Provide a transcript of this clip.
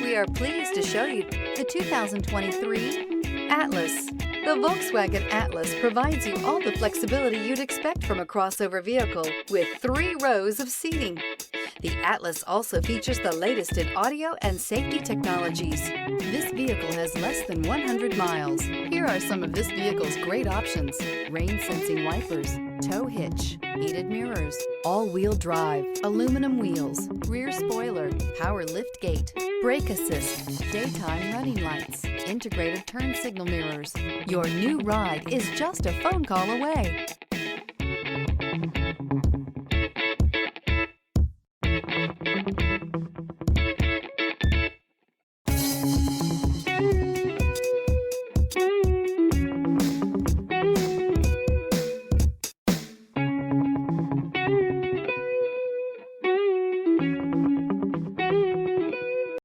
We are pleased to show you the 2023 Atlas. The Volkswagen Atlas provides you all the flexibility you'd expect from a crossover vehicle with 3 rows of seating. The Atlas also features the latest in audio and safety technologies. This vehicle has less than 100 miles. Here are some of this vehicle's great options: rain-sensing wipers, tow hitch, heated mirrors, all-wheel drive, aluminum wheels, rear spoiler, power liftgate, brake assist, daytime running lights, integrated turn signal mirrors. Your new ride is just a phone call away.